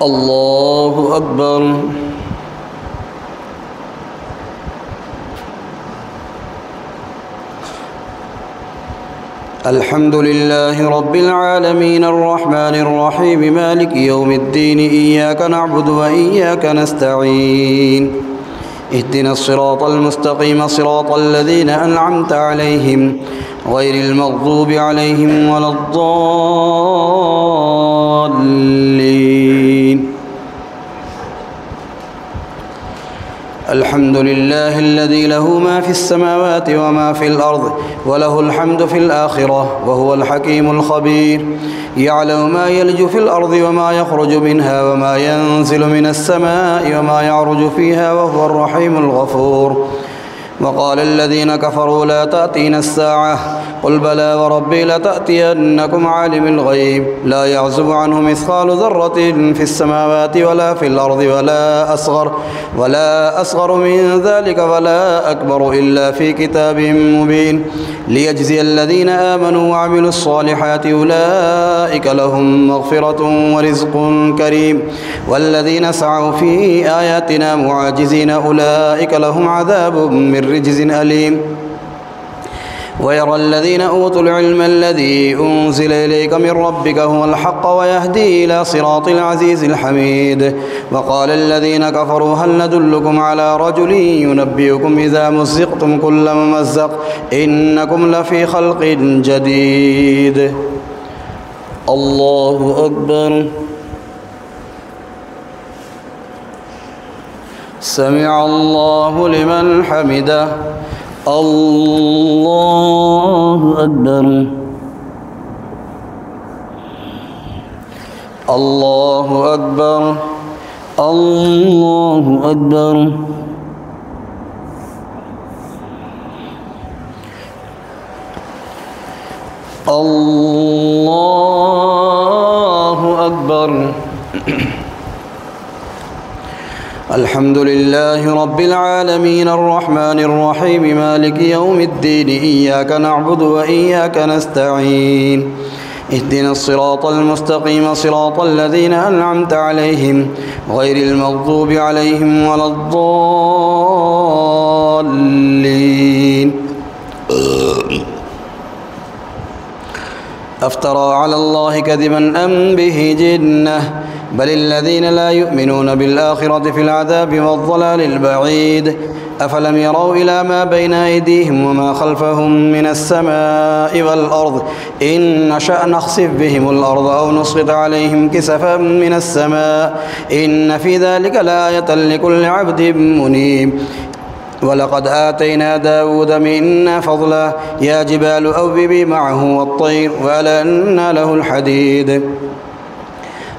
الله أكبر. الحمد لله رب العالمين الرحمن الرحيم مالك يوم الدين إياك نعبد وإياك نستعين اهدنا الصراط المستقيم صراط الذين أنعمت عليهم غير المغضوب عليهم ولا الضالين. الحمد لله الذي له ما في السماوات وما في الأرض وله الحمد في الآخرة وهو الحكيم الخبير. يعلم ما يلج في الأرض وما يخرج منها وما ينزل من السماء وما يعرج فيها وهو الرحيم الغفور. وقال الذين كفروا لا تأتينا الساعة قل بلى وربي لتأتينكم عالم الغيب لا يعزب عنه مثقال ذرة في السماوات ولا في الأرض ولا أصغر من ذلك ولا أكبر إلا في كتاب مبين ليجزي الذين آمنوا وعملوا الصالحات أولئك لهم مغفرة ورزق كريم والذين سعوا في آياتنا معاجزين أولئك لهم عذاب من رجز أليم. ويرى الذين أوتوا العلم الذي أنزل إليك من ربك هو الحق ويهدي إلى صراط العزيز الحميد. وقال الذين كفروا هل ندلكم على رجل ينبئكم إذا مزقتم كل ممزق إنكم لفي خلق جديد. الله أكبر. سمع الله لمن حمده. الله أكبر. الله أكبر. الله أكبر. الله أكبر. الحمد لله رب العالمين الرحمن الرحيم مالك يوم الدين إياك نعبد وإياك نستعين اهدنا الصراط المستقيم صراط الذين أنعمت عليهم غير المغضوب عليهم ولا الضالين. أفترى على الله كذبا أم به جنة بل الذين لا يؤمنون بالآخرة في العذاب والضلال البعيد. أفلم يروا إلى ما بين أيديهم وما خلفهم من السماء والأرض إن نشأ نخسف بهم الأرض أو نسقط عليهم كسفا من السماء إن في ذلك لآية لكل عبد منيب. ولقد آتينا داود منا فضلا يا جبال أوببي معه والطير وألنا له الحديد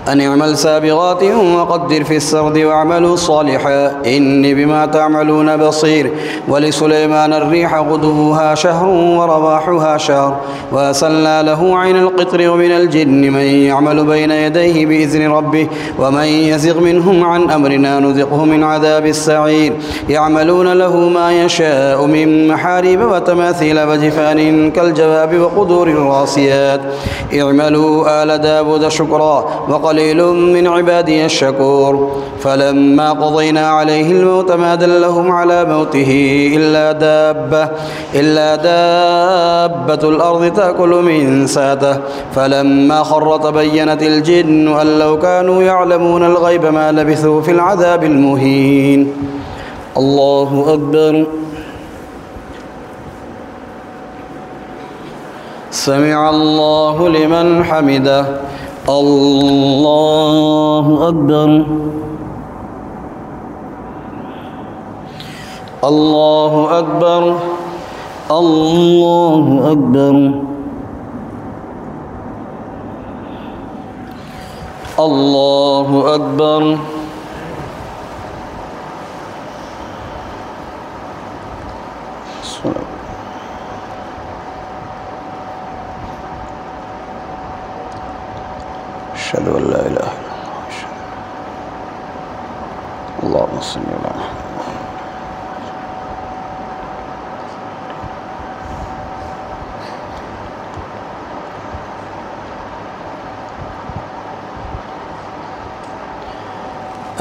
أن اعمل سابغات وقدر في السرد واعملوا صالحا إني بما تعملون بصير. ولسليمان الريح غدوها شهر ورواحها شهر وأسلنا له عين القطر ومن الجن من يعمل بين يديه بإذن ربه ومن يزغ منهم عن أمرنا نذقه من عذاب السعير. يعملون له ما يشاء من محاريب وتماثيل وجفان كالجواب وقدور الراسيات اعملوا آل داود شكرا وقليل من عبادي الشكور. فلما قضينا عليه الموت ما دلهم على موته إلا دابة الأرض تأكل من ساته فلما خر تبينت الجن أن لو كانوا يعلمون الغيب ما لبثوا في العذاب المهين. الله أكبر. سمع الله لمن حمده. الله أكبر. الله أكبر. الله أكبر. الله أكبر. أشهد أن لا إله إلا الله. اللهم صل على محمد.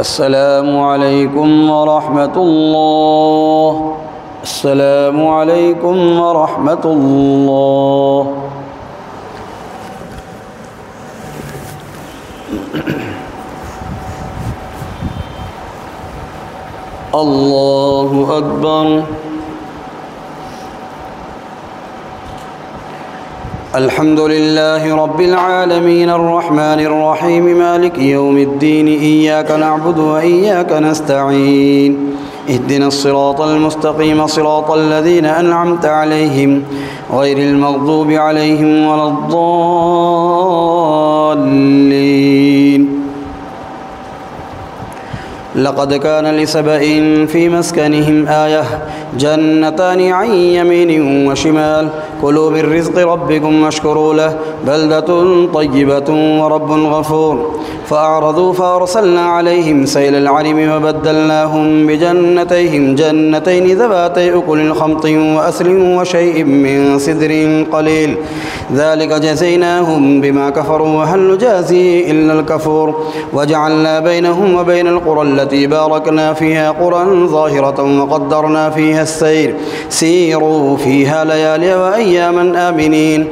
السلام عليكم ورحمة الله. السلام عليكم ورحمة الله. الله أكبر. الحمد لله رب العالمين الرحمن الرحيم مالك يوم الدين إياك نعبد وإياك نستعين اهدنا الصراط المستقيم صراط الذين أنعمت عليهم غير المغضوب عليهم ولا الضالين. لقد كان لسبإ في مسكنهم آية جنتان عن يمين وشمال كلوا من رزق ربكم واشكروا له بلدة طيبة ورب غفور. فأعرضوا فأرسلنا عليهم سيل العرم وبدلناهم بجنتيهم جنتين ذواتي أكل خمط وأثل وشيء من سدر قليل ذلك جزيناهم بما كفروا وهل نجازي إلا الكفور. وجعلنا بينهم وبين القرى التي باركنا فيها قرى ظاهرة وقدرنا فيها السير سيروا فيها ليالي وأياما آمنين.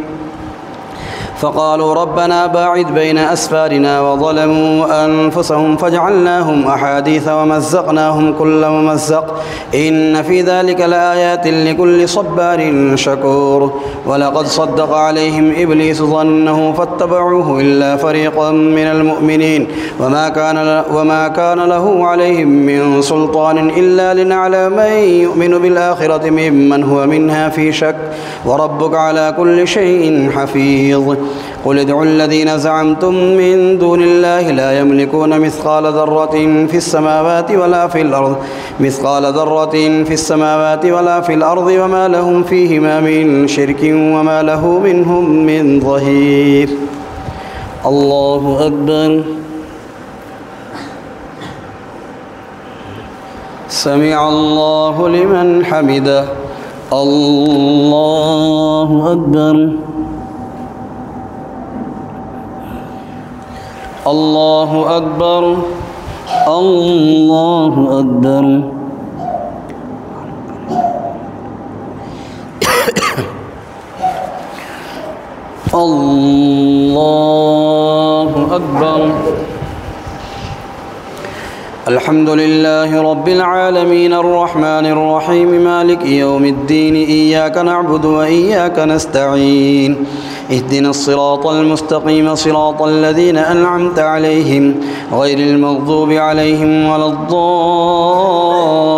فقالوا ربنا باعد بين أسفارنا وظلموا أنفسهم فجعلناهم أحاديث ومزقناهم كل ممزق إن في ذلك لآيات لكل صبار شكور. ولقد صدق عليهم إبليس ظنه فاتبعوه إلا فريقا من المؤمنين وما كان له عليهم من سلطان إلا لنعلم من يؤمن بالآخرة ممن هو منها في شك وربك على كل شيء حفيظ. قل ادعوا الذين زعمتم من دون الله لا يملكون مثقال ذرة في السماوات ولا في الأرض وما لهم فيهما من شرك وما له منهم من ظهير. الله أكبر. سمع الله لمن حمده. الله أكبر. الله أكبر. الله أكبر. الله أكبر. الحمد لله رب العالمين الرحمن الرحيم مالك يوم الدين إياك نعبد وإياك نستعين اهدنا الصراط المستقيم صراط الذين أنعمت عليهم غير المغضوب عليهم ولا الضالين.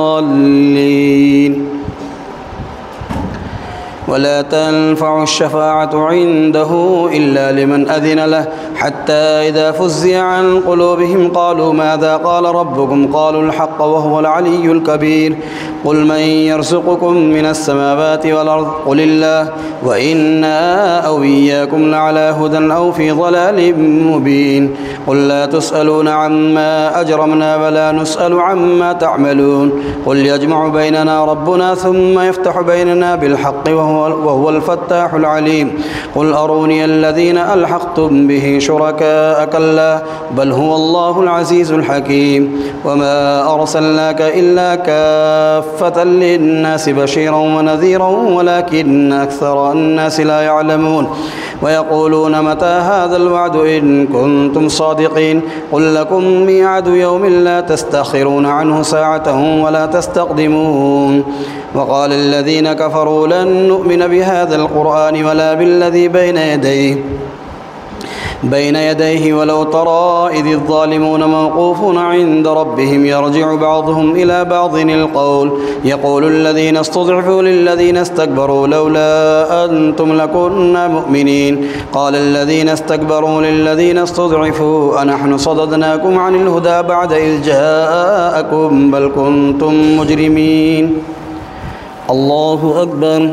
ولا تنفع الشفاعة عنده إلا لمن أذن له حتى إذا فزع عن قلوبهم قالوا ماذا قال ربكم قالوا الحق وهو العلي الكبير. قل من يرزقكم من السماوات والأرض قل الله وإنا أو إياكم لعلى هدى أو في ضلال مبين. قل لا تسألون عما أجرمنا ولا نسأل عما تعملون. قل يجمع بيننا ربنا ثم يفتح بيننا بالحق وهو الفتاح العليم. قل أروني الذين ألحقتم به شركاء كلا بل هو الله العزيز الحكيم. وما أرسلناك إلا كافة للناس بشيرا ونذيرا ولكن أكثر الناس لا يعلمون. ويقولون متى هذا الوعد إن كنتم صادقين. قل لكم ميعاد يوم لا تستأخرون عنه ساعة ولا تستقدمون. وقال الذين كفروا لن نؤمن بهذا القرآن ولا بالذي بين يديه ولو ترى إذ الظالمون موقوفون عند ربهم يرجع بعضهم إلى بعض القول يقول الذين استضعفوا للذين استكبروا لولا أنتم لكنا مؤمنين. قال الذين استكبروا للذين استضعفوا أنحن صددناكم عن الهدى بعد إذ جاءكم بل كنتم مجرمين. الله أكبر.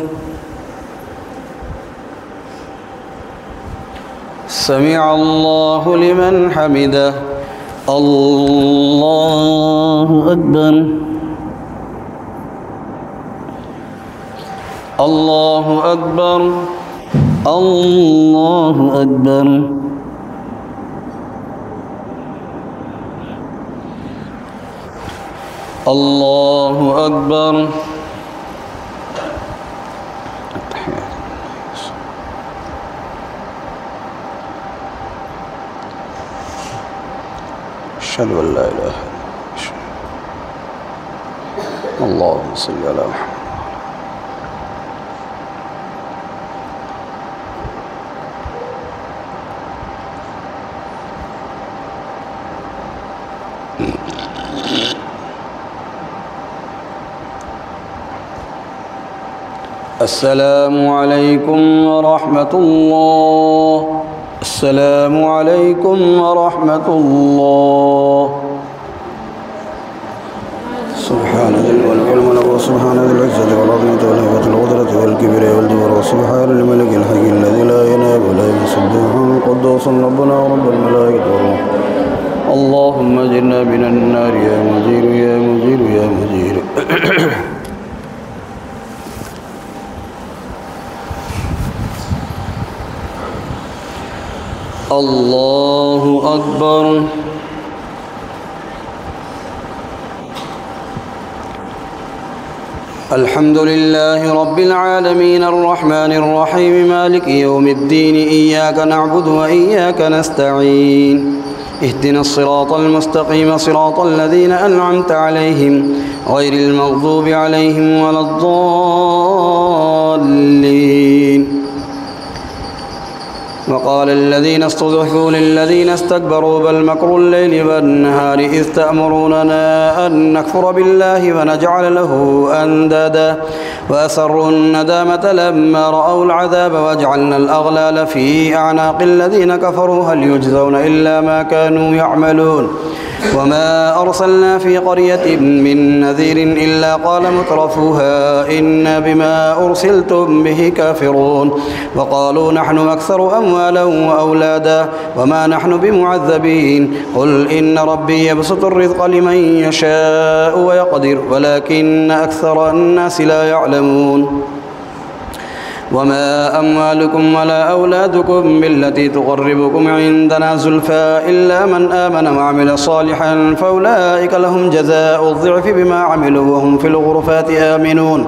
سمع الله لمن حمده. الله أكبر. الله أكبر. الله أكبر. الله أكبر. أشهد أن لا إله إلا الله. اللهم صل على محمد. السلام عليكم ورحمة الله. السلام عليكم ورحمة الله. سبحان ذي الملك والملك وسبحان ذي العزة والعظمة والهيبة والقدرة والكبرياء والجبر وسبحان الملك الحي الذي لا ينام ولا يسبح القدوس ربنا ورب الملائكة والروح. اللهم اجرنا من النار يا مجير يا مجير يا مجير. الله أكبر. الحمد لله رب العالمين الرحمن الرحيم مالك يوم الدين إياك نعبد وإياك نستعين اهدنا الصراط المستقيم صراط الذين أنعمت عليهم غير المغضوب عليهم ولا الضالين. وقال الذين استضعفوا للذين استكبروا بل مكر الليل والنهار إذ تأمروننا أن نكفر بالله ونجعل له أندادا وأسروا الندامة لما رأوا العذاب وجعلنا الأغلال في أعناق الذين كفروا هل يجزون إلا ما كانوا يعملون. وما أرسلنا في قرية من نذير إلا قال مترفوها إنا بما أرسلتم به كافرون وقالوا نحن أكثر أموالا وأولادا وما نحن بمعذبين قل إن ربي يبسط الرزق لمن يشاء ويقدر ولكن أكثر الناس لا يعلمون. وما أموالكم ولا أولادكم بالتي تقربكم عندنا زلفى إلا من آمن وعمل صالحا فأولئك لهم جزاء الضعف بما عملوا وهم في الغرفات آمنون.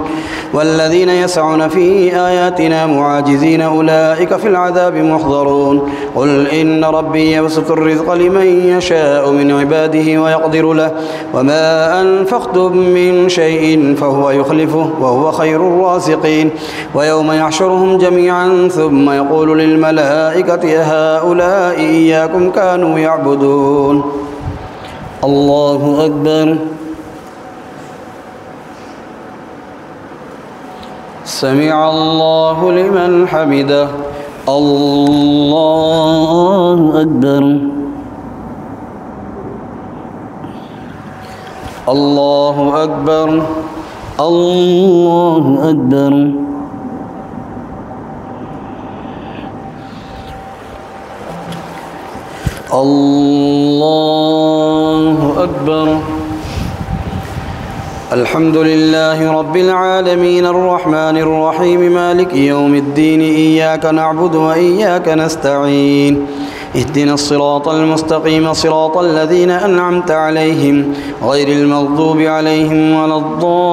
والذين يسعون في آياتنا معاجزين أولئك في العذاب محضرون. قل إن ربي يبسط الرزق لمن يشاء من عباده ويقدر له وما أنفقتم من شيء فهو يخلفه وهو خير الرازقين. ويوم يحشرهم جميعا ثم يقول للملائكة أهؤلاء إياكم كانوا يعبدون. الله أكبر. سمع الله لمن حمده. الله أكبر. الله أكبر. الله أكبر. الله أكبر. الحمد لله رب العالمين الرحمن الرحيم مالك يوم الدين إياك نعبد وإياك نستعين اهدنا الصراط المستقيم صراط الذين أنعمت عليهم غير المغضوب عليهم ولا الضالين.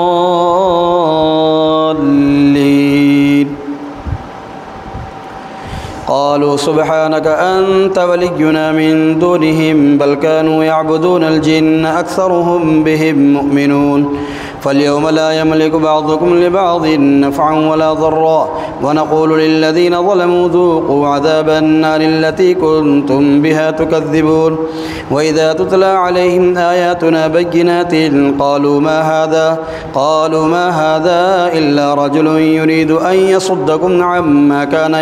قالوا سبحانك أنت ولينا من دونهم بل كانوا يعبدون الجن أكثرهم بهم مؤمنون. فاليوم لا يملك بعضكم لبعض نفعا ولا ضرا ونقول للذين ظلموا ذوقوا عذاب النار التي كنتم بها تكذبون. وإذا تتلى عليهم آياتنا بينات قالوا ما هذا إلا رجل يريد أن يصدكم عما كان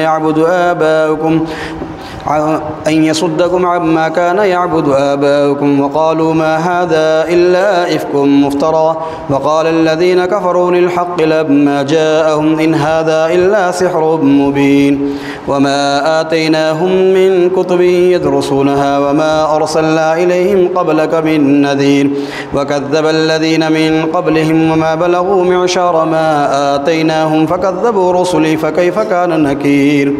يعبد آباؤكم وقالوا ما هذا إلا إفك مفترى وقال الذين كفروا للحق لما جاءهم إن هذا إلا سحر مبين. وما آتيناهم من كتب يدرسونها وما أرسلنا إليهم قبلك من نذير وكذب الذين من قبلهم وما بلغوا معشار ما آتيناهم فكذبوا رسلي فكيف كان نكير.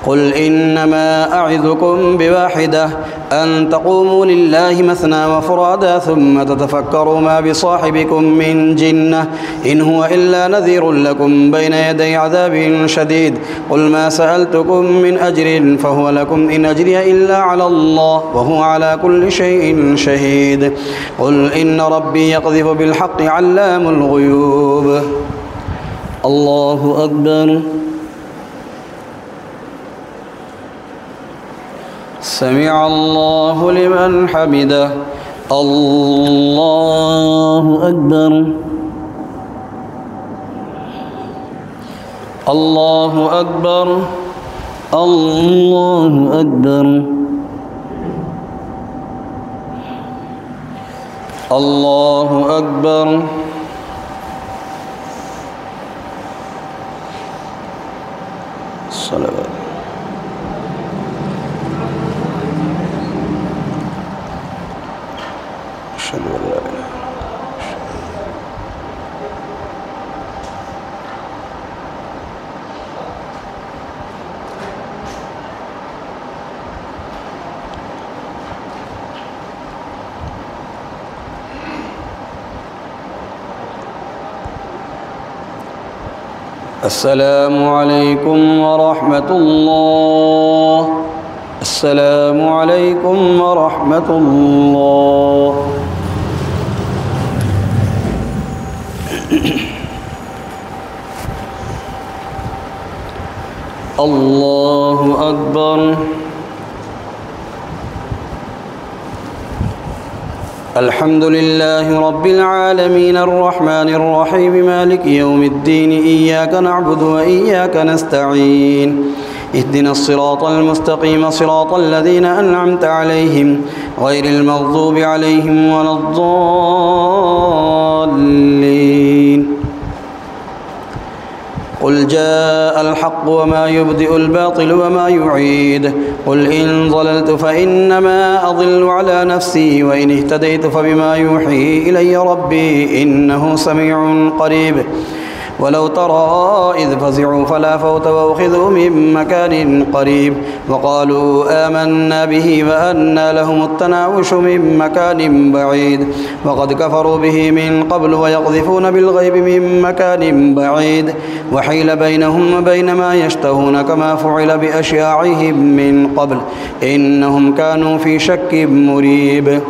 قل إنما أعظكم بواحدة أن تقوموا لله مثنى وفرادا ثم تتفكروا ما بصاحبكم من جنة إن هو إلا نذير لكم بين يدي عذاب شديد قل ما سألتكم من أجر فهو لكم إن أجري إلا على الله وهو على كل شيء شهيد قل إن ربي يقذف بالحق علام الغيوب. الله أكبر. سمع الله لمن حمده. الله أكبر. الله أكبر. الله أكبر. الله أكبر. الصلوات. أشهد أن لا إله إلا الله. السلام عليكم ورحمة الله. السلام عليكم ورحمة الله. الله أكبر. الحمد لله رب العالمين الرحمن الرحيم مالك يوم الدين إياك نعبد وإياك نستعين اهدنا الصراط المستقيم صراط الذين أنعمت عليهم غير المغضوب عليهم ولا الضالين. قل جاء الحق وما يبدئ الباطل وما يعيد قل إن ضللت فإنما أضل على نفسي وإن اهتديت فبما يوحي إلي ربي إنه سميع قريب ولو ترى إذ فزعوا فلا فوت وأخذوا من مكان قريب وقالوا آمنا به وأنى لهم التناوش من مكان بعيد وقد كفروا به من قبل ويقذفون بالغيب من مكان بعيد وحيل بينهم وبين ما يشتهون كما فعل بأشياعهم من قبل إنهم كانوا في شك مريب.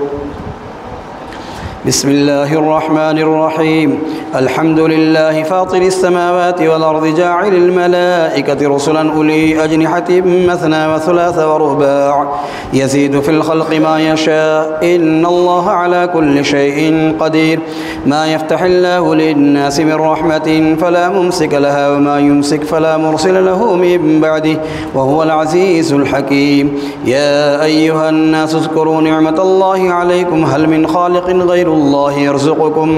بسم الله الرحمن الرحيم الحمد لله فاطر السماوات والأرض جاعل الملائكة رسلا أولي أجنحة مثنى وثلاث ورباع يزيد في الخلق ما يشاء إن الله على كل شيء قدير ما يفتح الله للناس من رحمة فلا ممسك لها وما يمسك فلا مرسل له من بعده وهو العزيز الحكيم. يا أيها الناس اذكروا نعمة الله عليكم هل من خالق غير الله يرزقكم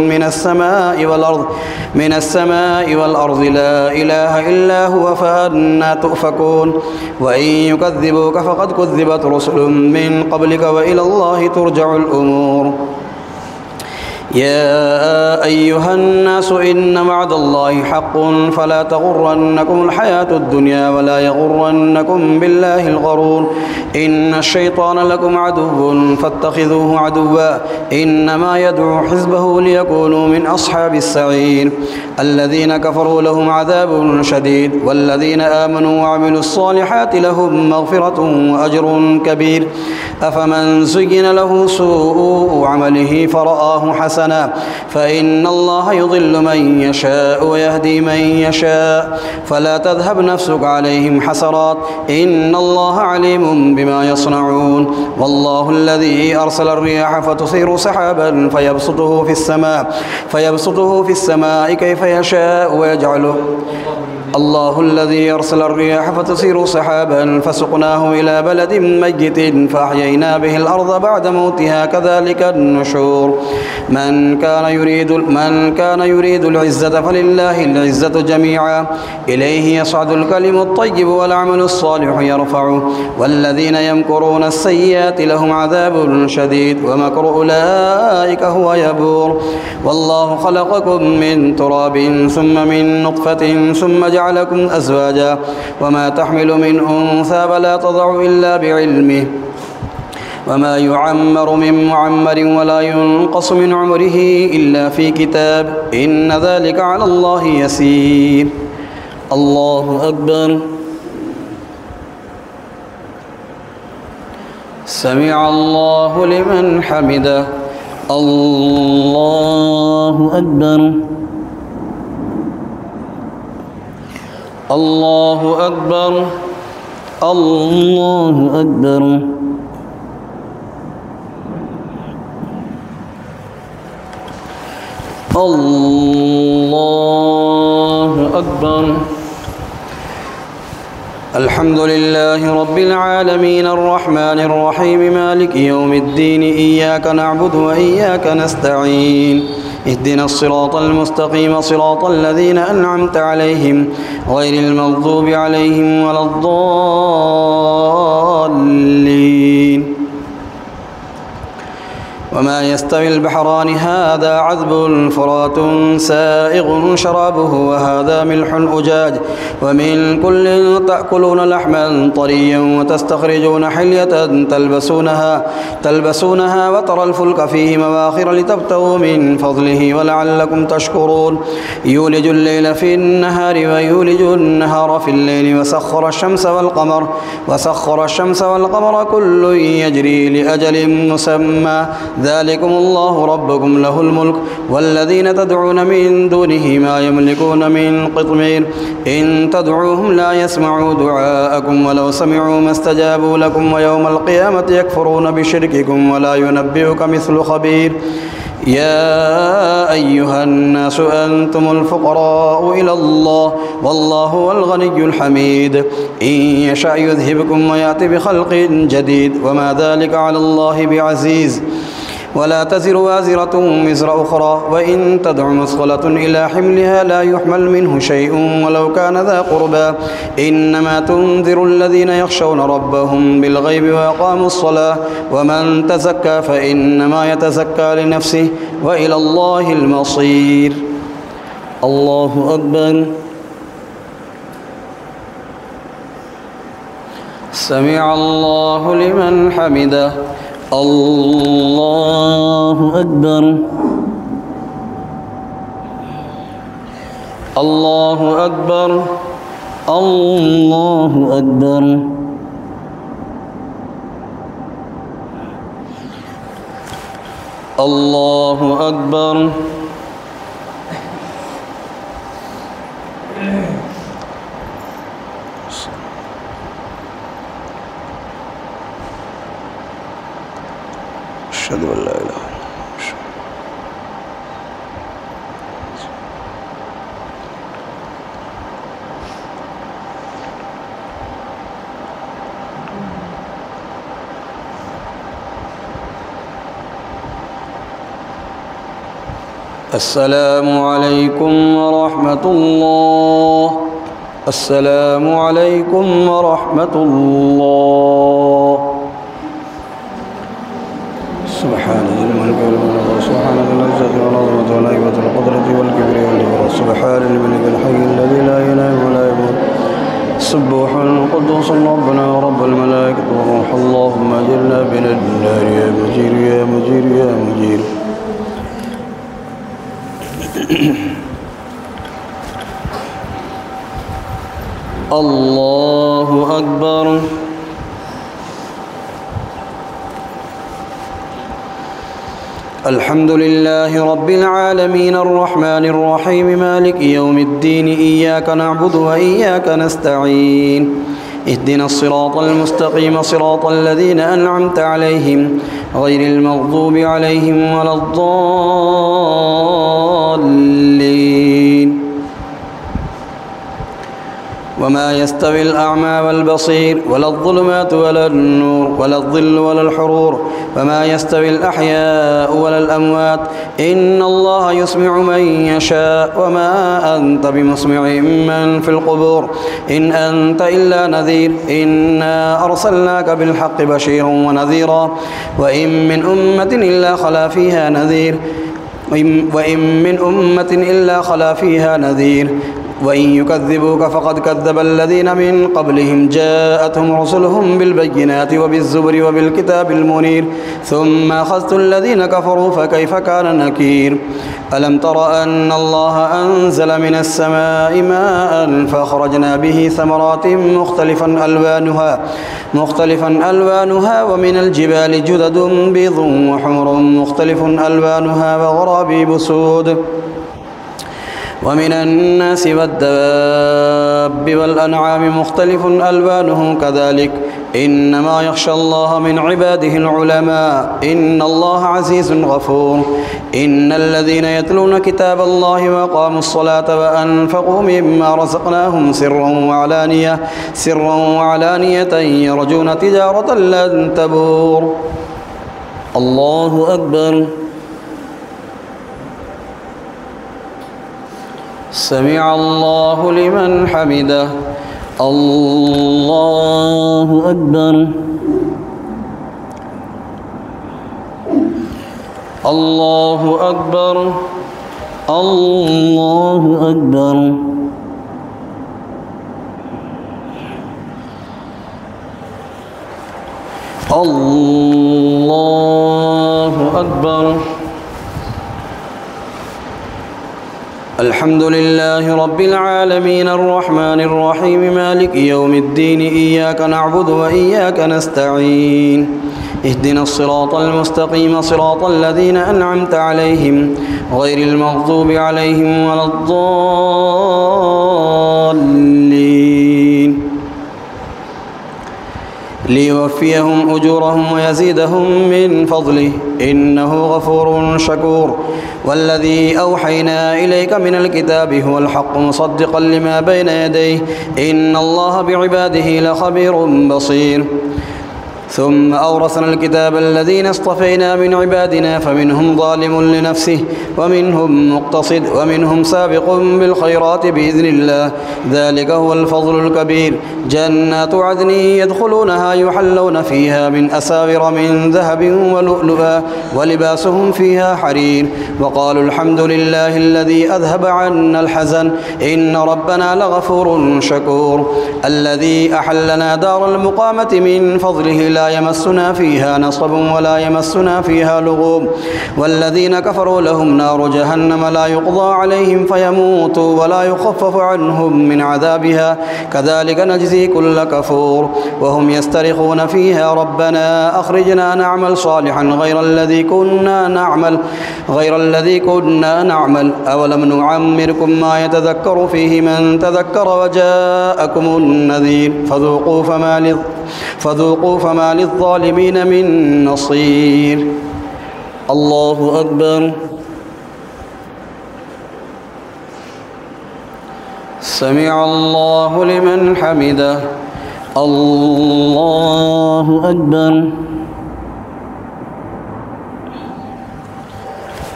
من السماء والأرض لا إله إلا هو فأنى تؤفكون. وإن يكذبوك فقد كذبت رسل من قبلك وإلى الله ترجع الأمور. يا أيها الناس إن وعد الله حق فلا تغرنكم الحياة الدنيا ولا يغرنكم بالله الغرور إن الشيطان لكم عدو فاتخذوه عدوا إنما يدعو حزبه ليكونوا من أصحاب السعير. الذين كفروا لهم عذاب شديد والذين آمنوا وعملوا الصالحات لهم مغفرة وأجر كبير. أفمن زين له سوء عمله فرآه حسنا فإن الله يضل من يشاء ويهدي من يشاء فلا تذهب نفسك عليهم حسرات إن الله عليم بما يصنعون. والله الذي أرسل الرياح فتصير سحابا فيبسطه في السماء كيف يشاء ويجعله الله الذي أرسل الرياح فتثير سحابا فسقناه إلى بلد ميت فأحيينا به الأرض بعد موتها كذلك النشور. من كان يريد العزة فلله العزة جميعا إليه يصعد الكلم الطيب والعمل الصالح يرفعه والذين يمكرون السيئات لهم عذاب شديد ومكر أولئك هو يبور. والله خلقكم من تراب ثم من نطفة ثم جعل جعلكم أزواجا وما تحمل من أنثى ولا تضع إلا بعلمه وما يعمر من معمر ولا ينقص من عمره إلا في كتاب إن ذلك على الله يسير. الله أكبر. سمع الله لمن حمده. الله أكبر. الله أكبر. الله أكبر. الله أكبر. الحمد لله رب العالمين الرحمن الرحيم مالك يوم الدين إياك نعبد وإياك نستعين اهدنا الصراط المستقيم صراط الذين أنعمت عليهم غير المغضوب عليهم ولا الضالين. وما يستوي البحران هذا عذب فرات سائغ شرابه وهذا ملح أجاج ومن كل تأكلون لحما طريا وتستخرجون حلية تلبسونها وترى الفلك فيه مواخر لتبتغوا من فضله ولعلكم تشكرون. يولج الليل في النهار ويولج النهار في الليل وسخر الشمس والقمر كل يجري لأجل مسمى ذلكم الله ربكم له الملك والذين تدعون من دونه ما يملكون من قطمير إن تدعوهم لا يسمعوا دعاءكم ولو سمعوا ما استجابوا لكم ويوم القيامة يكفرون بشرككم ولا ينبئك مثل خبير. يا أيها الناس أنتم الفقراء إلى الله والله هو الغني الحميد إن يشأ يذهبكم ويأتي بخلق جديد وما ذلك على الله بعزيز. ولا تزر وازرة وزر أخرى وإن تدع مثقلة إلى حملها لا يحمل منه شيء ولو كان ذا قربى إنما تنذر الذين يخشون ربهم بالغيب وأقاموا الصلاة ومن تزكى فإنما يتزكى لنفسه وإلى الله المصير. الله أكبر. سمع الله لمن حمده. الله أكبر. الله أكبر. الله أكبر. الله أكبر. أشهد أن لا إله إلا الله. السلام عليكم ورحمة الله. السلام عليكم ورحمة الله. سبحان ذي الملك والملك سبحان ذي العزة والعظمة والهيبة والقدرة والكبرياء والجبروت سبحان الملك الحي الذي لا ينام ولا يموت سبوح قدوس ربنا ورب الملائكة والروح اللهم أجرنا من النار يا مجير يا مجير يا مجير. الله أكبر. الحمد لله رب العالمين الرحمن الرحيم مالك يوم الدين إياك نعبد وإياك نستعين اهدنا الصراط المستقيم صراط الذين أنعمت عليهم غير المغضوب عليهم ولا الضالين. وما يستوي الأعمى والبصير ولا الظلمات ولا النور ولا الظل ولا الحرور وما يستوي الأحياء ولا الأموات إن الله يسمع من يشاء وما أنت بمسمع من في القبور إن أنت إلا نذير إنا أرسلناك بالحق بشيرا ونذيرا وإن من أمة إلا خلا فيها نذير وإن يكذبوك فقد كذب الذين من قبلهم جاءتهم رسلهم بالبينات وبالزبر وبالكتاب المنير ثم أخذت الذين كفروا فكيف كان نكير ألم تر أن الله أنزل من السماء ماء فأخرجنا به ثمرات مختلفا ألوانها ومن الجبال جدد بيض وحمر مختلف ألوانها وغرابيب سود ومن الناس والدواب والأنعام مختلف ألوانه كذلك إنما يخشى الله من عباده العلماء إن الله عزيز غفور إن الذين يتلون كتاب الله وأقاموا الصلاة وأنفقوا مما رزقناهم سرا وعلانية يرجون تجارة لن تبور الله أكبر سمع الله لمن حمده الله أكبر الله أكبر الله أكبر الله أكبر الحمد لله رب العالمين الرحمن الرحيم مالك يوم الدين إياك نعبد وإياك نستعين اهدنا الصراط المستقيم صراط الذين أنعمت عليهم غير المغضوب عليهم ولا الضالين ليوفيهم أجورهم ويزيدهم من فضله إنه غفور شكور والذي أوحينا إليك من الكتاب هو الحق مصدقا لما بين يديه إن الله بعباده لخبير بصير ثم أورثنا الكتاب الذين اصطفينا من عبادنا فمنهم ظالم لنفسه ومنهم مقتصد ومنهم سابق بالخيرات بإذن الله ذلك هو الفضل الكبير جنات عدن يدخلونها يحلون فيها من أساور من ذهب ولؤلؤا ولباسهم فيها حرير وقالوا الحمد لله الذي أذهب عنا الحزن إن ربنا لغفور شكور الذي أحلنا دار المقامة من فضله لا يمسنا فيها نصب ولا يمسنا فيها لغوب والذين كفروا لهم نار جهنم لا يقضى عليهم فيموتوا ولا يخفف عنهم من عذابها كذلك نجزي كل كفور وهم يسترخون فيها ربنا أخرجنا نعمل صالحا غير الذي كنا نعمل أولم نعمركم ما يتذكر فيه من تذكر وجاءكم النذير فذوقوا فما للظالمين من نصير الله أكبر سمع الله لمن حمده الله أكبر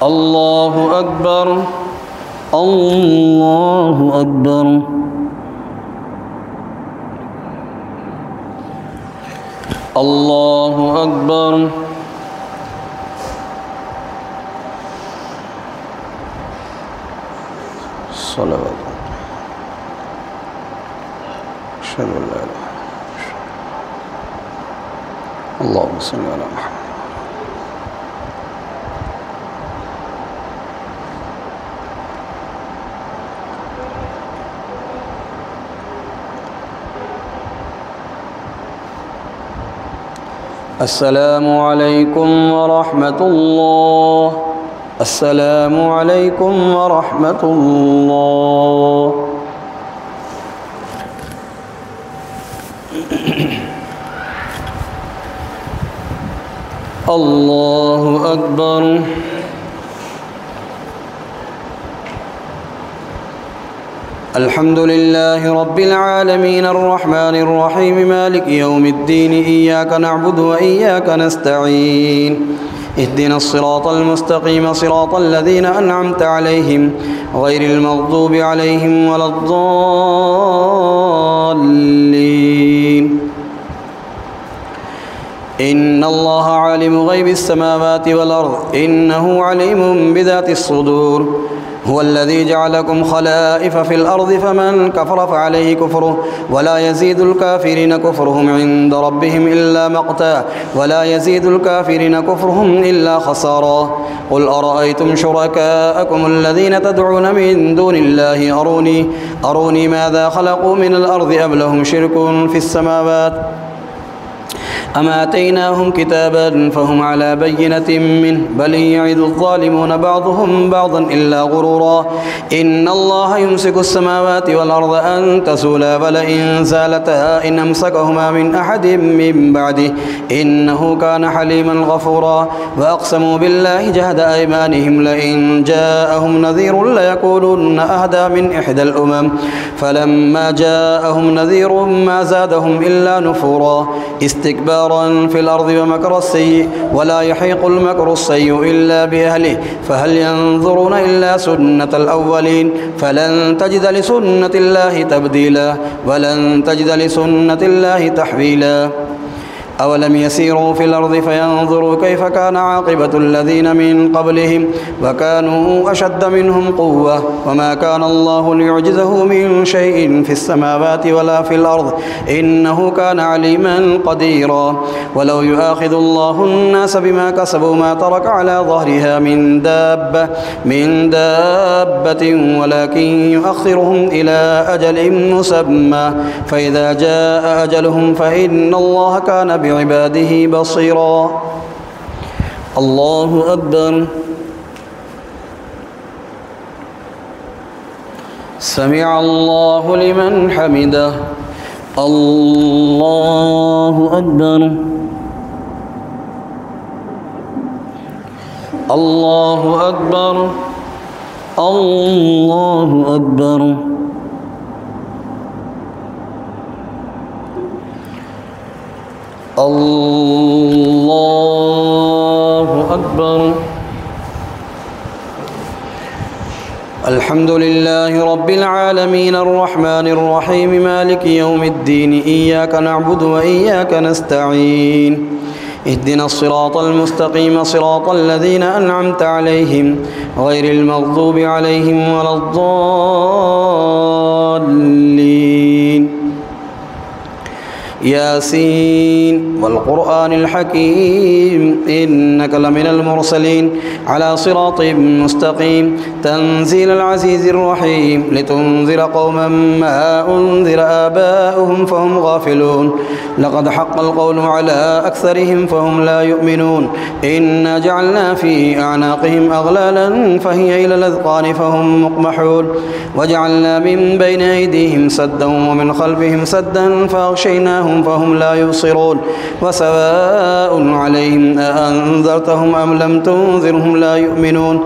الله أكبر الله أكبر الله أكبر صلوات أشهد أن لا إله إلا الله اللهم صل على محمد السلام عليكم ورحمة الله السلام عليكم ورحمة الله الله أكبر الحمد لله رب العالمين الرحمن الرحيم مالك يوم الدين إياك نعبد وإياك نستعين اهدنا الصراط المستقيم صراط الذين أنعمت عليهم غير المغضوب عليهم ولا الضالين إن الله عالم غيب السماوات والأرض إنه عليم بذات الصدور هو الذي جعلكم خلائف في الأرض فمن كفر فعليه كفره ولا يزيد الكافرين كفرهم عند ربهم إلا مقتا ولا يزيد الكافرين كفرهم إلا خسارا قل أرأيتم شركاءكم الذين تدعون من دون الله أروني ماذا خلقوا من الأرض أم لهم شرك في السماوات أم آتيناهم كتابا فهم على بينة منه بل يعد الظالمون بعضهم بعضا إلا غرورا إن الله يمسك السماوات والأرض أن تزولا ولئن زالتا إن أمسكهما من أحد من بعده إنه كان حليما غفورا وأقسموا بالله جهد أيمانهم لئن جاءهم نذير ليكونن أهدى من إحدى الأمم فلما جاءهم نذير ما زادهم إلا نفورا استكبارا في الأرض ومكر السيء ولا يحيق المكر السيء إلا بأهله فهل ينظرون إلا سنة الأولين فلن تجد لسنة الله تبديلا ولن تجد لسنة الله تحويلا أولم يسيروا في الأرض فينظروا كيف كان عاقبة الذين من قبلهم وكانوا أشد منهم قوة وما كان الله ليعجزه من شيء في السماوات ولا في الأرض إنه كان عليما قديرا ولو يؤاخذ الله الناس بما كسبوا ما ترك على ظهرها من دابة ولكن يؤخرهم إلى أجل مسمى فإذا جاء أجلهم فإن الله كان بعباده بصيرا الله أكبر سمع الله لمن حمده الله أكبر الله أكبر الله أكبر الله أكبر الحمد لله رب العالمين الرحمن الرحيم مالك يوم الدين إياك نعبد وإياك نستعين اهدنا الصراط المستقيم صراط الذين أنعمت عليهم غير المغضوب عليهم ولا الضالين ياسين والقرآن الحكيم إنك لمن المرسلين على صراط مستقيم تنزيل العزيز الرحيم لتنذر قوما ما أنذر آباؤهم فهم غافلون لقد حق القول على أكثرهم فهم لا يؤمنون إنا جعلنا في أعناقهم أغلالا فهي إلى الأذقان فهم مقمحون وجعلنا من بين أيديهم سدا ومن خلفهم سدا فأغشيناهم فهم لا يبصرون وسواء عليهم أأنذرتهم أم لم تنذرهم لا يؤمنون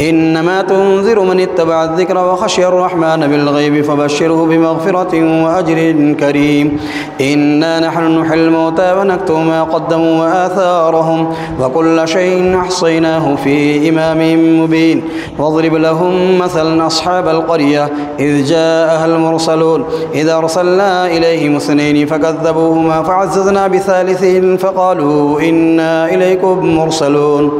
إنما تنذر من اتبع الذكر وخشي الرحمن بالغيب فبشره بمغفرة وأجر كريم إنا نحن نحيي الموتى ونكتب ما قدموا وآثارهم وكل شيء أحصيناه في إمام مبين واضرب لهم مثلا أصحاب القرية إذ جاءها المرسلون إذا أرسلنا إليهم اثنين فكذبوهما فعززنا بثالث فقالوا إنا إليكم مرسلون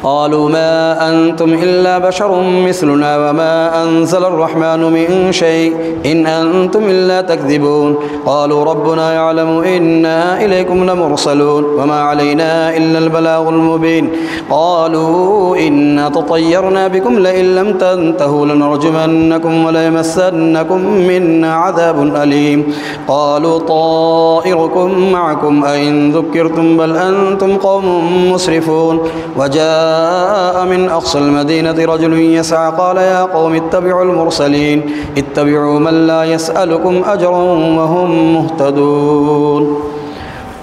قالوا ما أنتم إلا بشر مثلنا وما أنزل الرحمن من شيء إن أنتم إلا تكذبون قالوا ربنا يعلم إنا إليكم لمرسلون وما علينا إلا البلاغ المبين قالوا إنا تطيرنا بكم لئن لم تنتهوا لنرجمنكم وليمسنكم منا عذاب أليم قالوا طائركم معكم أئن ذكرتم بل أنتم قوم مسرفون وجاء من أقصى المدينة رجل يسعى قال يا قوم اتبعوا المرسلين اتبعوا من لا يسألكم أجرا وهم مهتدون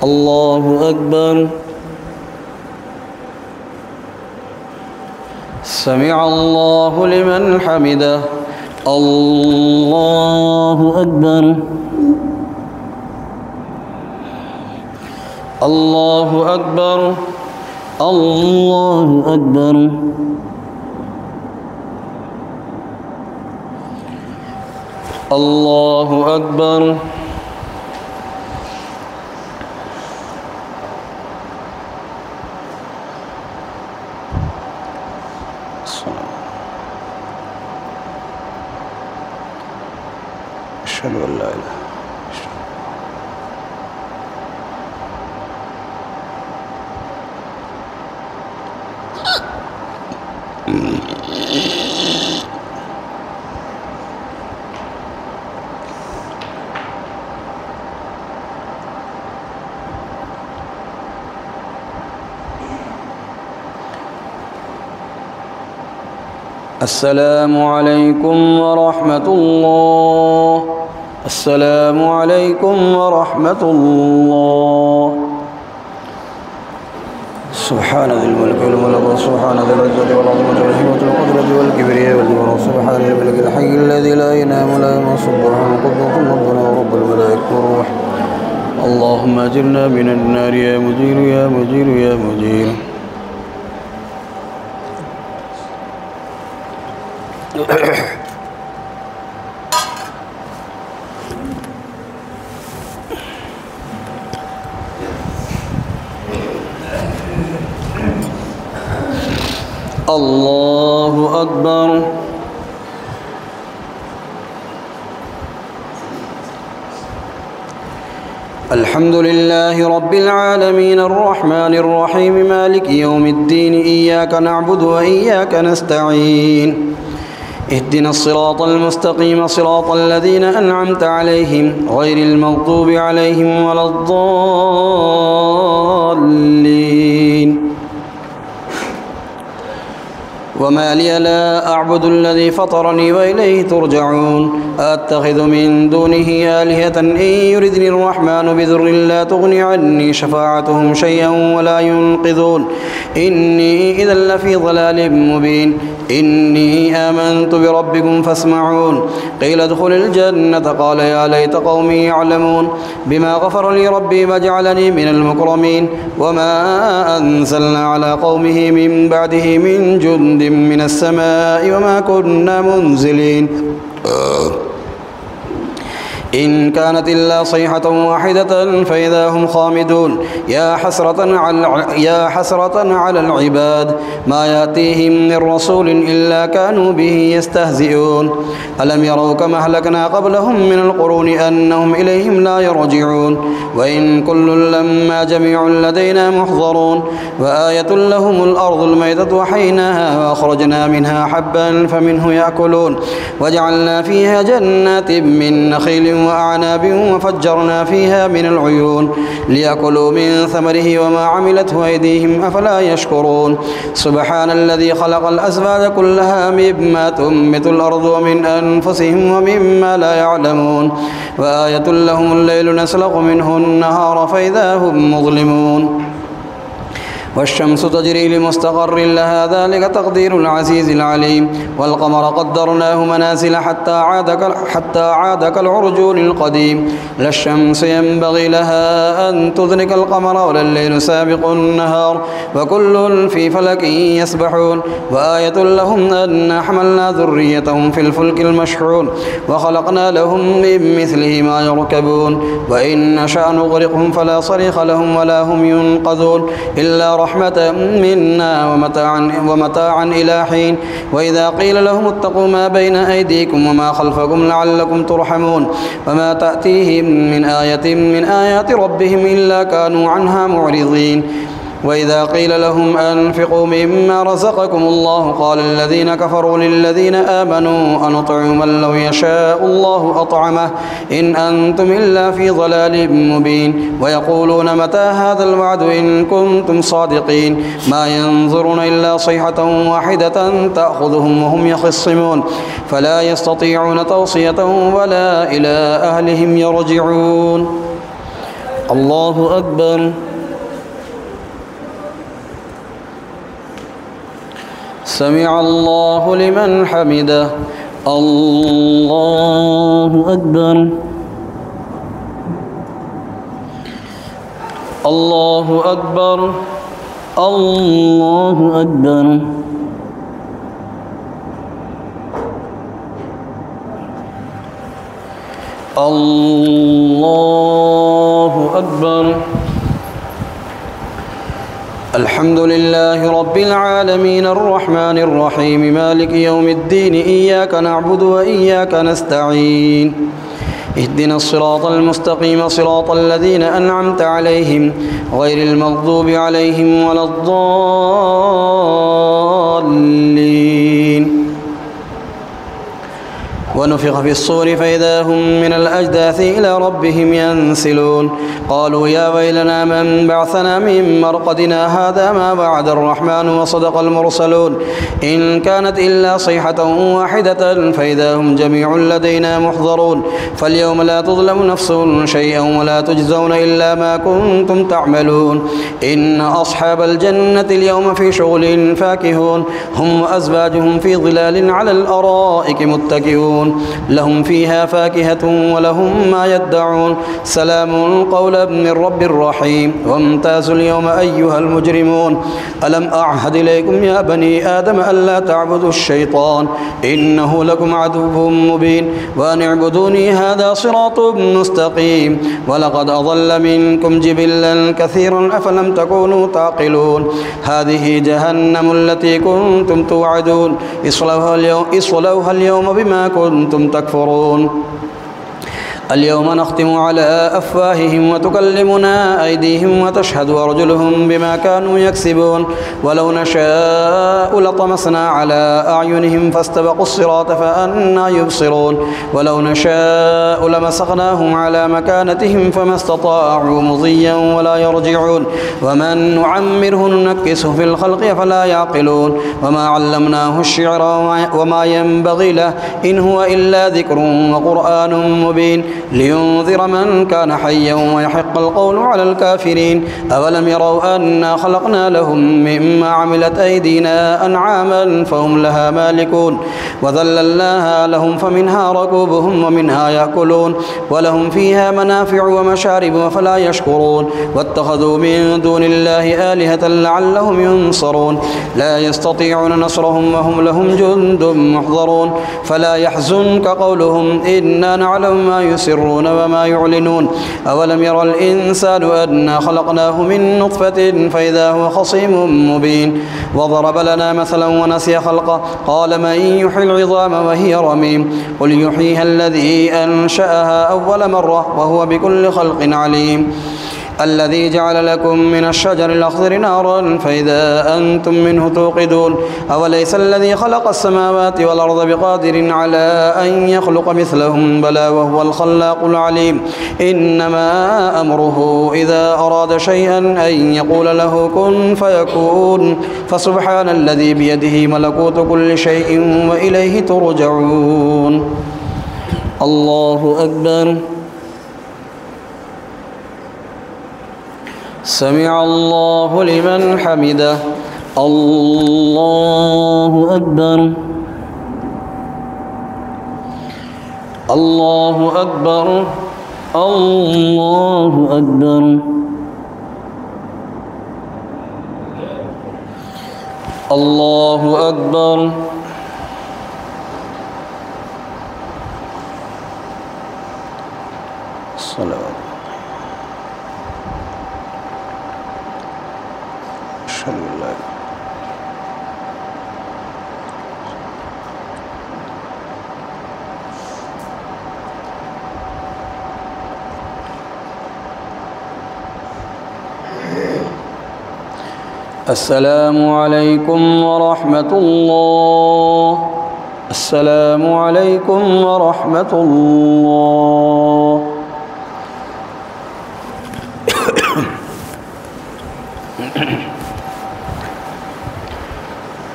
الله أكبر سمع الله لمن حمده الله أكبر الله أكبر الله أكبر الله أكبر أشهد أن لا إله السلام عليكم ورحمة الله. السلام عليكم ورحمة الله. سبحان ذي الملك والملك سبحان ذي العزة والعظمة والحكمة والقدرة والكبرياء والجبروت سبحان الملك الحي الذي لا ينام ولا ينام سبحان القدوس ربنا ورب الملائكة والروح. اللهم أجرنا من النار يا مجير يا مجير يا مجير. الله أكبر. الحمد لله رب العالمين الرحمن الرحيم مالك يوم الدين إياك نعبد وإياك نستعين اهدنا الصراط المستقيم صراط الذين أنعمت عليهم غير المغضوب عليهم ولا الضالين. وما لي لا أعبد الذي فطرني وإليه ترجعون أتخذ من دونه آلهة إن يردني الرحمن بضر لا تغني عني شفاعتهم شيئا ولا ينقذون إني إذا لفي ضلال مبين. إني آمنت بربكم فاسمعون. قيل ادخل الجنة قال يا ليت قومي يعلمون بما غفر لي ربي وجعلني من المكرمين. وما أنزلنا على قومه من بعده من جند من السماء وما كنا منزلين إن كانت إلا صيحة واحدة فإذا هم خامدون. يا حسرة على العباد ما يأتيهم من رسول إلا كانوا به يستهزئون. ألم يروا كما أهلكنا قبلهم من القرون أنهم إليهم لا يرجعون وإن كل لما جميع لدينا محضرون. وآية لهم الأرض الميتة وحيناها وأخرجنا منها حبا فمنه يأكلون وجعلنا فيها جنات من نخيل وأعناب وفجرنا فيها من العيون ليأكلوا من ثمره وما عملته أيديهم أفلا يشكرون. سبحان الذي خلق الأزواج كلها مما تنبت الأرض ومن أنفسهم ومما لا يعلمون. وآية لهم الليل نسلخ منه النهار فإذا هم مظلمون. والشمس تجري لمستقر لها ذلك تقدير العزيز العليم. والقمر قدرناه منازل حتى عاد كالعرجون القديم. لا الشمس ينبغي لها أن تدرك القمر ولا الليل سابق النهار وكل في فلك يسبحون. وآية لهم أن حملنا ذريتهم في الفلك المشحون وخلقنا لهم من مثله ما يركبون وإن نشأ نغرقهم فلا صريخ لهم ولا هم ينقذون إلا رحمة منا ومتاعا إلى حين. وإذا قيل لهم اتقوا ما بين أيديكم وما خلفكم لعلكم ترحمون وما تأتيهم من آية من آيات ربهم إلا كانوا عنها معرضين. وإذا قيل لهم أنفقوا مما رزقكم الله قال الذين كفروا للذين آمنوا أنطعم من لو يشاء الله أطعمه إن أنتم إلا في ضلال مبين. ويقولون متى هذا الوعد إن كنتم صادقين ما ينظرون إلا صيحة واحدة تأخذهم وهم يخصمون فلا يستطيعون توصية ولا إلى أهلهم يرجعون. الله أكبر. سمع الله لمن حمده. الله أكبر. الله أكبر. الله أكبر. الله أكبر. الحمد لله رب العالمين الرحمن الرحيم مالك يوم الدين إياك نعبد وإياك نستعين اهدنا الصراط المستقيم صراط الذين أنعمت عليهم غير المغضوب عليهم ولا الضالين. ونفخ في الصور فإذا هم من الأجداث إلى ربهم ينسلون. قالوا يا ويلنا من بعثنا من مرقدنا هذا ما وعد الرحمن وصدق المرسلون. إن كانت إلا صيحة واحدة فإذا هم جميع لدينا محضرون. فاليوم لا تظلم نفس شيئا ولا تجزون إلا ما كنتم تعملون. إن أصحاب الجنة اليوم في شغل فاكهون هم وأزواجهم في ظلال على الأرائك متكئون لهم فيها فاكهة ولهم ما يدعون. سلام قولا من رب رحيم. وامتازوا اليوم أيها المجرمون. ألم أعهد إليكم يا بني آدم ألا تعبدوا الشيطان إنه لكم عدو مبين وأن اعبدوني هذا صراط مستقيم. ولقد أضل منكم جبلا كثيرا أفلم تكونوا تعقلون. هذه جهنم التي كنتم توعدون اصلوها اليوم بما كنتم تكفرون. اليوم نختم على أفواههم وتكلمنا أيديهم وتشهد أرجلهم بما كانوا يكسبون. ولو نشاء لطمسنا على أعينهم فاستبقوا الصراط فأنى يبصرون. ولو نشاء لمسخناهم على مكانتهم فما استطاعوا مضيا ولا يرجعون. ومن نعمره ننكسه في الخلق فلا يعقلون. وما علمناه الشعر وما ينبغي له إن هو إلا ذكر وقرآن مبين لينذر من كان حيا ويحق القول على الكافرين. أولم يروا أنا خلقنا لهم مما عملت أيدينا أنعاما فهم لها مالكون. وذللناها لهم فمنها ركوبهم ومنها يأكلون ولهم فيها منافع ومشارب أفلا يشكرون. واتخذوا من دون الله آلهة لعلهم ينصرون. لا يستطيعون نصرهم وهم لهم جند محضرون. فلا يحزنك قولهم إنا نعلم ما يسرون وما يعلنون. أولم يرى الإنسان أنا خلقناه من نطفة فإذا هو خصيم مبين. وضرب لنا مثلا ونسي خلقه قال من يحيي العظام وهي رميم. قل يحييها الذي أنشأها أول مرة وهو بكل خلق عليم. الذي جعل لكم من الشجر الأخضر نارا فإذا أنتم منه توقدون. أوليس الذي خلق السماوات والأرض بقادر على أن يخلق مثلهم بلى وهو الخلاق العليم. إنما أمره إذا أراد شيئا أن يقول له كن فيكون. فسبحان الذي بيده ملكوت كل شيء وإليه ترجعون. الله أكبر. سمع الله لمن حمده. الله أكبر. الله أكبر. الله أكبر. الله أكبر. الصلاة. أشهد أن لا إله. السلام عليكم ورحمة الله. السلام عليكم ورحمة الله.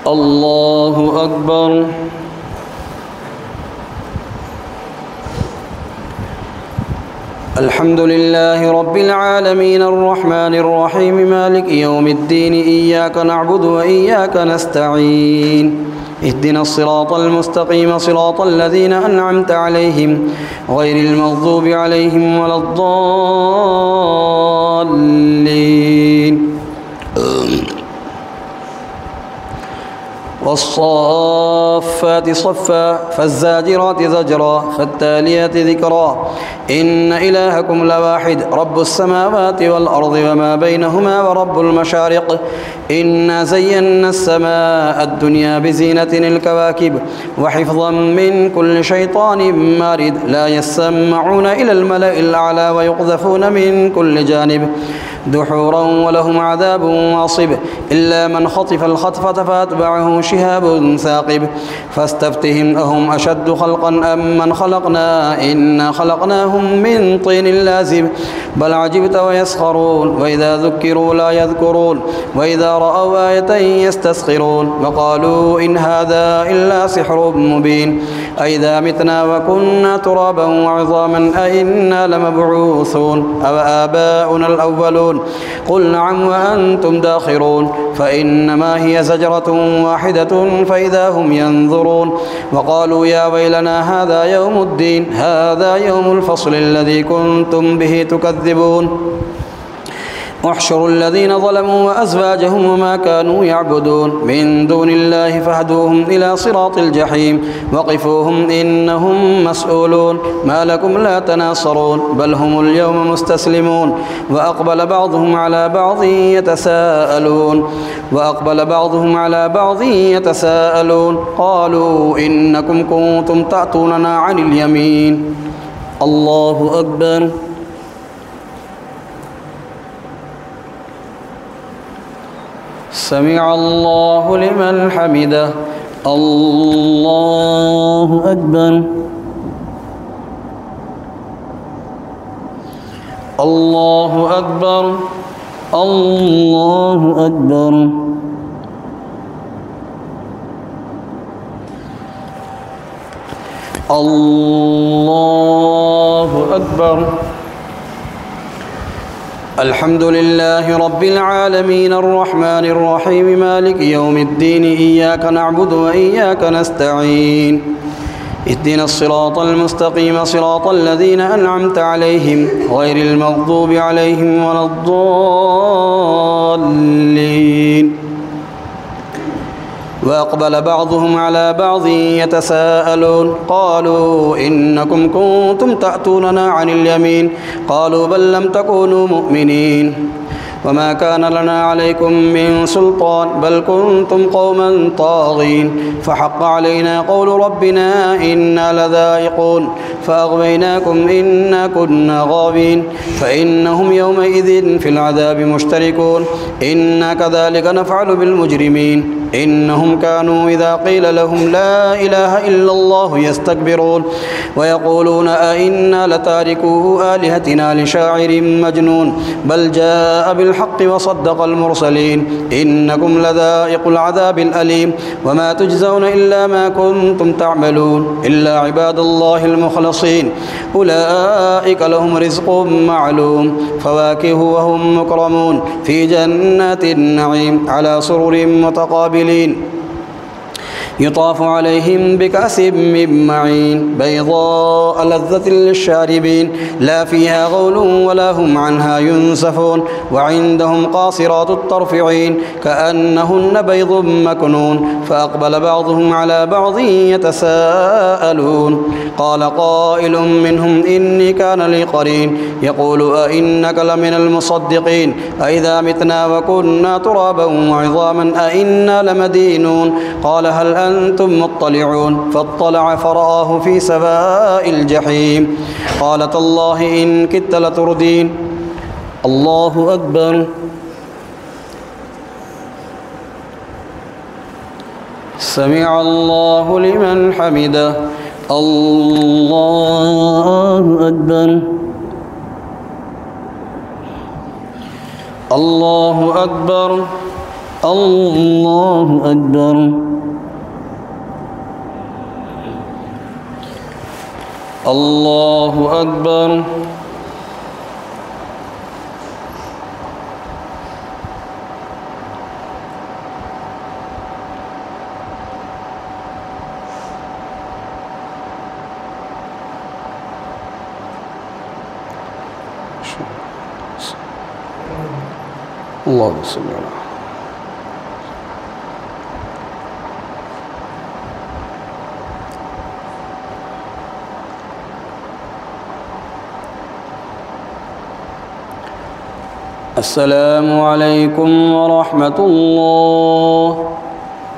الله أكبر. الحمد لله رب العالمين الرحمن الرحيم مالك يوم الدين. إياك نعبد وإياك نستعين. اهدنا الصراط المستقيم صراط الذين أنعمت عليهم غير المغضوب عليهم ولا الضالين. والصافات صفا فالزاجرات زجرا فالتاليات ذكرا إن إلهكم لواحد رب السماوات والأرض وما بينهما ورب المشارق إنا زينا السماء الدنيا بزينة الكواكب وحفظا من كل شيطان مارد لا يسمعون إلى الملأ الأعلى ويقذفون من كل جانب دحورا ولهم عذاب واصب إلا من خطف الخطفة فأتبعه شهاب ثاقب فاستفتهم أهم أشد خلقا أم من خلقنا إنا خلقناهم من طين لازب بل عجبت ويسخرون وإذا ذكروا لا يذكرون وإذا رأوا آية يستسخرون وقالوا إن هذا إلا سحر مبين أئذا متنا وكنا ترابا وعظاما أئنا لمبعوثون أو آباؤنا الأولون قل نعم وأنتم داخرون فإنما هي زجرة واحدة فإذا هم ينظرون وقالوا يا ويلنا هذا يوم الدين هذا يوم الفصل الذي كنتم به تكذبون احشروا الذين ظلموا وأزواجهم وما كانوا يعبدون من دون الله فاهدوهم إلى صراط الجحيم وقفوهم إنهم مسؤولون ما لكم لا تناصرون بل هم اليوم مستسلمون وأقبل بعضهم على بعض يتساءلون قالوا إنكم كنتم تأتوننا عن اليمين الله أكبر سمع الله لمن حمده الله أكبر الله أكبر الله أكبر الله أكبر الحمد لله رب العالمين الرحمن الرحيم مالك يوم الدين إياك نعبد وإياك نستعين اهدنا الصراط المستقيم صراط الذين أنعمت عليهم غير المغضوب عليهم ولا الضالين وأقبل بعضهم على بعض يتساءلون قالوا إنكم كنتم تأتوننا عن اليمين قالوا بل لم تكونوا مؤمنين وما كان لنا عليكم من سلطان بل كنتم قوما طاغين فحق علينا قول ربنا إنا لذائقون فأغويناكم إنا كنا غاوين فإنهم يومئذ في العذاب مشتركون إنا كذلك نفعل بالمجرمين إنهم كانوا إذا قيل لهم لا إله إلا الله يستكبرون ويقولون أئنا لتاركو آلهتنا لشاعر مجنون بل جاء بالحق وصدق المرسلين إنكم لذائق العذاب الأليم وما تجزون إلا ما كنتم تعملون إلا عباد الله المخلصين أولئك لهم رزق معلوم فواكه وهم مكرمون في جنات النعيم على سرر متقابلين يطاف عليهم بكأس من معين بيضاء لذة للشاربين لا فيها غول ولا هم عنها ينزفون وعندهم قاصرات الطرف عين كأنهن بيض مكنون فأقبل بعضهم على بعض يتساءلون قال قائل منهم إني كان لي قرين يقول أئنك لمن المصدقين أئذا متنا وكنا ترابا وعظاما أئنا لمدينون قال هل أنتم مطلعون فاطلع فرآه في سواء الجحيم قال تالله إن كدت لتردين الله أكبر سمع الله لمن حمده الله أكبر الله أكبر الله أكبر الله أكبر اللهم صل على السلام عليكم ورحمة الله.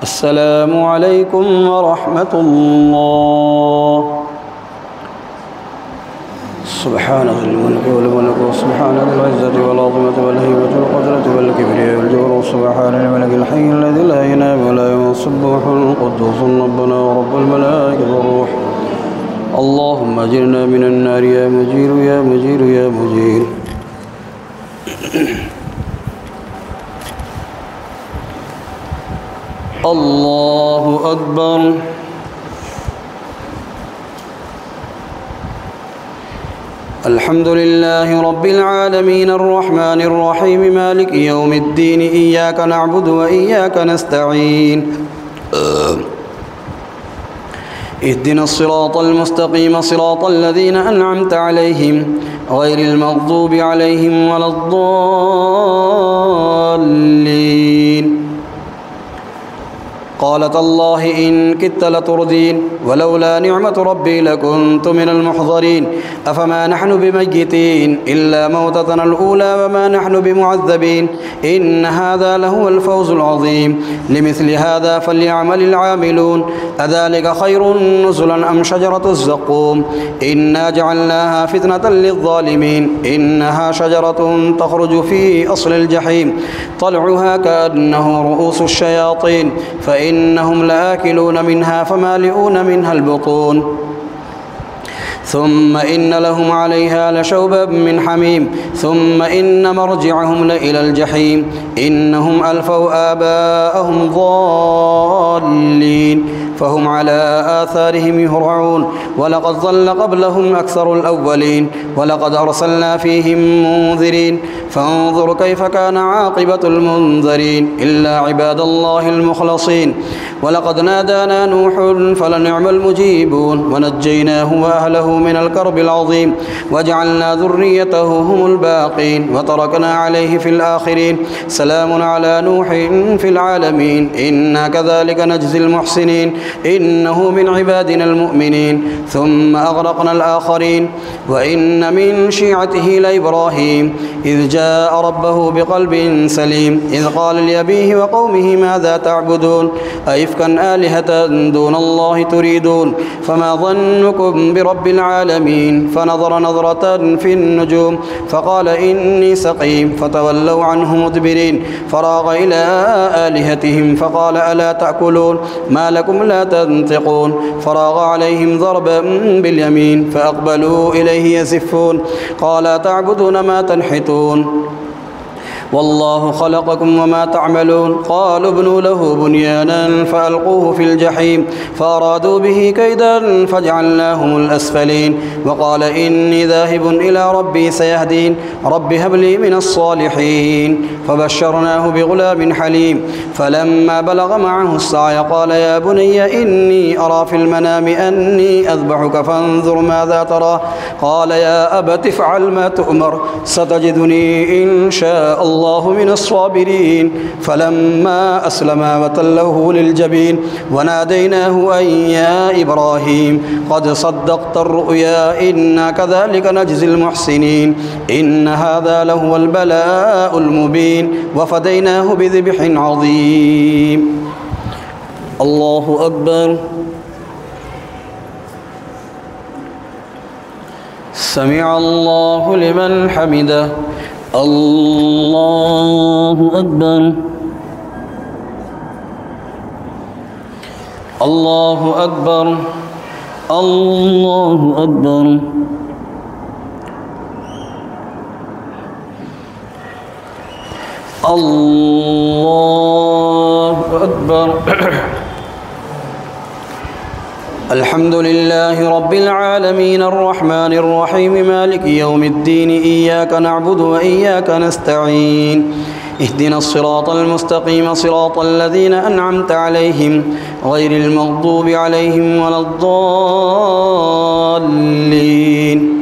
السلام عليكم ورحمة الله. سبحان ذي الملك والملكوت سبحان ذي العزة والعظمة والهيبة والقدرة والكبرياء والجبروت سبحان الملك الحي الذي لا ينام ولا يموت سبوح القدوس ربنا ورب الملائكة والروح. اللهم اجرنا من النار يا مجير يا مجير يا مجير. الله أكبر. الحمد لله رب العالمين الرحمن الرحيم مالك يوم الدين إياك نعبد وإياك نستعين اهدنا الصراط المستقيم صراط الذين أنعمت عليهم غير المغضوب عليهم ولا الضالين. قال تالله إن كدت لتردين ولولا نعمة ربي لكنت من المحضرين. أفما نحن بميتين إلا موتتنا الأولى وما نحن بمعذبين إن هذا لهو الفوز العظيم. لمثل هذا فليعمل العاملون. أذلك خير نزلا أم شجرة الزقوم إنا جعلناها فتنة للظالمين إنها شجرة تخرج في أصل الجحيم طلعها كأنه رؤوس الشياطين فإنهم لآكلون منها فمالئون منها البطون ثم إن لهم عليها لشوبا من حميم ثم إن مرجعهم لإلى الجحيم إنهم ألفوا آباءهم ضالين فهم على آثارهم يهرعون ولقد ضل قبلهم أكثر الأولين ولقد أرسلنا فيهم منذرين فانظر كيف كان عاقبة المنذرين إلا عباد الله المخلصين. ولقد نادانا نوح فلنعم المجيبون ونجيناه وأهله من الكرب العظيم وجعلنا ذريته هم الباقين وتركنا عليه في الآخرين سلام على نوح في العالمين إنا كذلك نجزي المحسنين إنه من عبادنا المؤمنين ثم أغرقنا الآخرين. وإن من شيعته لإبراهيم إذ جاء ربه بقلب سليم إذ قال لأبيه وقومه ماذا تعبدون أئفكا آلهة دون الله تريدون فما ظنكم برب العالمين فنظر نظرة في النجوم فقال إني سقيم فتولوا عنه مدبرين فراغ إلى آلهتهم فقال ألا تأكلون ما لكم لا تنطقون فراغ عليهم ضربا باليمين فأقبلوا إليه يزفون قال تعبدون ما تنحتون والله خلقكم وما تعملون. قالوا ابنوا له بنيانا فألقوه في الجحيم فأرادوا به كيدا فجعلناهم الأسفلين وقال إني ذاهب إلى ربي سيهدين رب هب لي من الصالحين فبشرناه بغلام حليم فلما بلغ معه السعي قال يا بني إني أرى في المنام أني أذبحك فانظر ماذا ترى قال يا أبت افعل ما تؤمر ستجدني إن شاء الله من الصابرين فلما أسلما وتله للجبين وناديناه أن يا إبراهيم قد صدقت الرؤيا إنا كذلك نجزي المحسنين إن هذا لهو البلاء المبين وفديناه بذبح عظيم. الله أكبر. سمع الله لمن حمده. الله أكبر. الله أكبر. الله أكبر. الله أكبر. الحمد لله رب العالمين الرحمن الرحيم مالك يوم الدين إياك نعبد وإياك نستعين اهدنا الصراط المستقيم صراط الذين أنعمت عليهم غير المغضوب عليهم ولا الضالين. الضالين.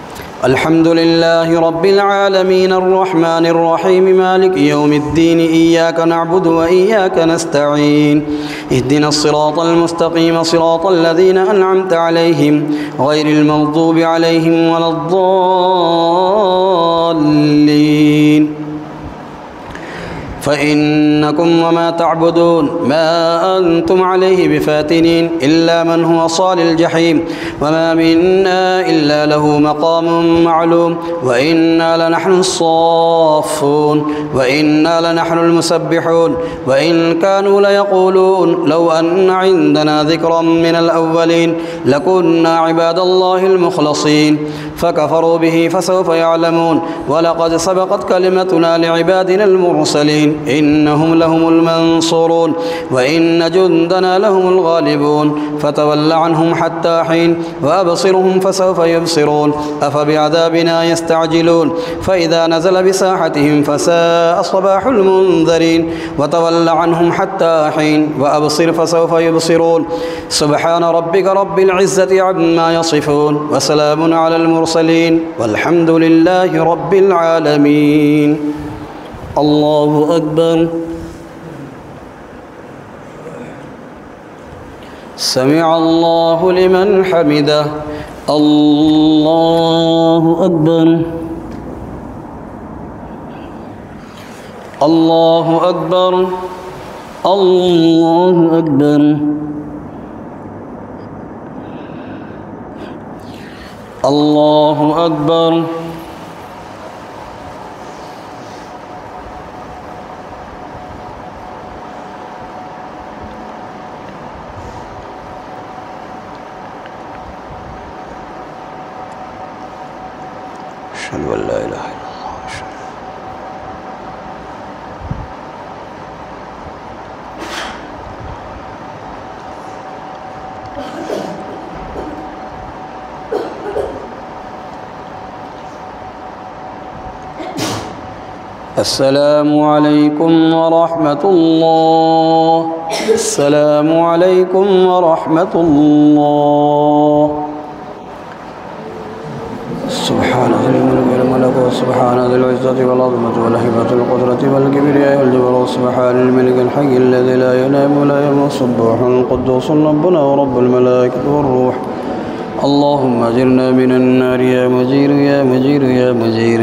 الحمد لله رب العالمين الرحمن الرحيم مالك يوم الدين إياك نعبد وإياك نستعين اهدنا الصراط المستقيم صراط الذين أنعمت عليهم غير المغضوب عليهم ولا الضالين فإنكم وما تعبدون ما أنتم عليه بفاتنين إلا من هو صال الجحيم وما منا إلا له مقام معلوم وإنا لنحن الصافون وإنا لنحن المسبحون وإن كانوا ليقولون لو أن عندنا ذكرا من الأولين لكنا عباد الله المخلصين فكفروا به فسوف يعلمون ولقد سبقت كلمتنا لعبادنا المرسلين إنهم لهم المنصورون وإن جندنا لهم الغالبون فتول عنهم حتى حين وأبصرهم فسوف يبصرون أفبعذابنا يستعجلون فإذا نزل بساحتهم فساء صباح المنذرين وتول عنهم حتى حين وأبصر فسوف يبصرون سبحان ربك رب العزة عما يصفون وسلام على المرسلين والحمد لله رب العالمين الله أكبر سمع الله لمن حمده الله أكبر الله أكبر الله أكبر الله أكبر أشهد أن لا إله إلا الله السلام عليكم ورحمة الله السلام عليكم ورحمة الله سبحان ذي الملك والملكوت سبحان ذي العزة والعظمة والهبة والقدرة والكبرياء والجبروت سبحان الملك الحي الذي لا ينام ولا يموت سبوح القدوس ربنا ورب الملائكة والروح اللهم أجرنا من النار يا مجير يا مجير يا مجير